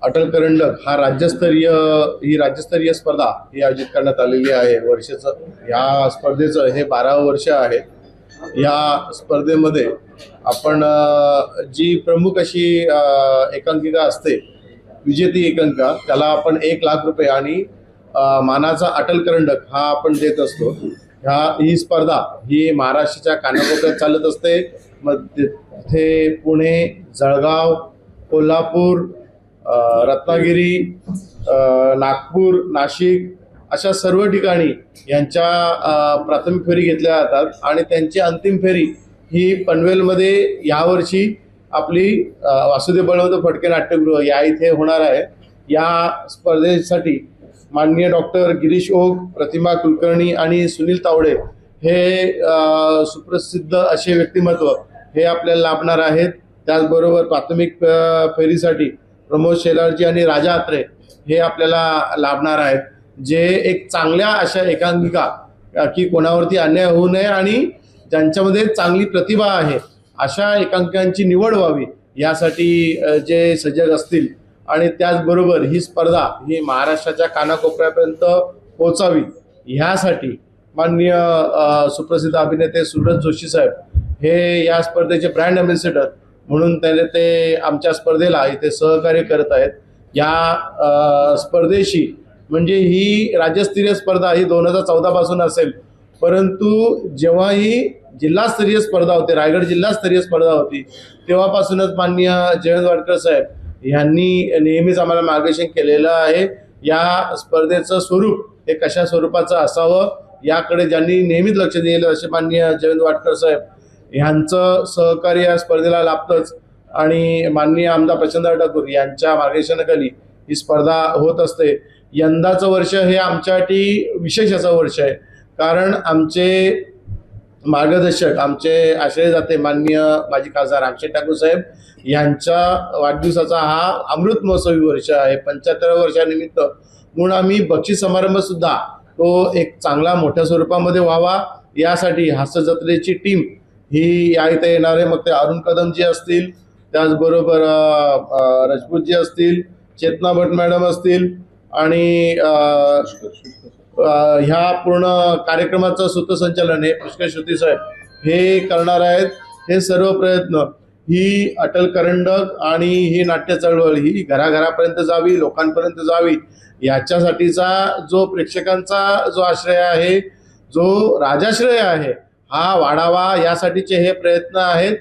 अटल करंडक हा राज्यस्तरीय स्पर्धा ही आयोजित करण्यात आलेली आहे। वर्षाचं या स्पर्धेचं हे 12वं वर्ष आहे। या स्पर्धेमध्ये आपण जी प्रमुख अशी एकांकिका असते, विजेती एकांकिका, त्याला आपण 1,00,000 रुपये आणि मानाचा अटल करंडक हा आपण देत असतो। ही स्पर्धा ही महाराष्ट्राच्या कानाकोपऱ्यात चालत असते। मग तिथे पुणे, जळगाव, कोल्हापूर, रत्नागिरी, नागपूर, नाशिक अशा सर्व ठिकाणी यांच्या प्राथमिक फेरी घेतल्या जातात आणि त्यांची अंतिम फेरी ही पनवेलमध्ये यावर्षी आपली वासुदेव बळवंत फडके नाट्यगृह या इथे होणार आहे। या स्पर्धेसाठी माननीय डॉक्टर गिरीश ओक, प्रतिमा कुलकर्णी आणि सुनील तावडे हे सुप्रसिद्ध असे व्यक्तिमत्व हे आपल्याला लाभणार आहेत। त्याचबरोबर प्राथमिक फेरीसाठी प्रमोद शेलारजी आणि राजा अत्रे हे आपल्याला लाभणार आहेत, जे एक चांगल्या अशा एकांकिका की कोणावरती अन्याय होऊ नये आणि ज्यांच्यामध्ये चांगली प्रतिभा आहे अशा एकांकिकांची निवड व्हावी यासाठी जे सजग असतील आणि त्याचबरोबर ही स्पर्धा ही महाराष्ट्राच्या कानाकोपऱ्यापर्यंत पोहोचावी ह्यासाठी माननीय सुप्रसिद्ध अभिनेते सुब्रत जोशी साहेब हे या स्पर्धेचे ब्रँड अँबॅसेडर म्हणून ते आमच्या स्पर्धेला इथे सहकार्य करत आहेत। या स्पर्धेशी म्हणजे ही राज्यस्तरीय स्पर्धा ही 2014 पासून असेल, परंतु जेव्हा ही जिल्हास्तरीय स्पर्धा होती, रायगड जिल्हास्तरीय स्पर्धा होती, तेव्हापासूनच माननीय जयंत वाडकर साहेब यांनी नेहमीच आम्हाला मार्गदर्शन केलेलं आहे। या स्पर्धेचं स्वरूप हे कशा स्वरूपाचं असावं याकडे ज्यांनी नेहमीच लक्ष दिलेलं असे माननीय जयंत वाडकर साहेब यांचं सहकार्य या स्पर्धेला लाभतंच आणि माननीय आमदार प्रचंड ठाकूर यांच्या मार्गदर्शनाखाली ही स्पर्धा होत असते। यंदाचं वर्ष हे आमच्यासाठी विशेष असं वर्ष आहे, कारण आमचे मार्गदर्शक, आमचे आश्रय जाते माननीय माजी खासदार रामशेठ ठाकूर साहेब यांच्या वाढदिवसाचा हा अमृत महोत्सवी वर्ष आहे। 75व्या वर्षानिमित्त म्हणून आम्ही बक्षीस समारंभ सुद्धा तो एक चांगला मोठ्या स्वरूपामध्ये व्हावा यासाठी हास्य जत्रेची टीम ही या इथे येणार आहे। मग ते अरुण कदमजी असतील, त्याचबरोबर राजपूतजी असतील, चेतना भट मॅडम असतील आणि ह्या पूर्ण कार्यक्रमाचं सूत्रसंचालन हे पुष्कर श्रुती साहेब हे करणार आहेत। हे सर्व प्रयत्न ही अटल करंडक आणि ही नाट्य चळवळ ही घराघरापर्यंत जावी, लोकांपर्यंत जावी याच्यासाठीचा जो प्रेक्षकांचा जो आश्रय आहे, जो राजाश्रय आहे हा वाढावा यासाठीचे हे प्रयत्न आहेत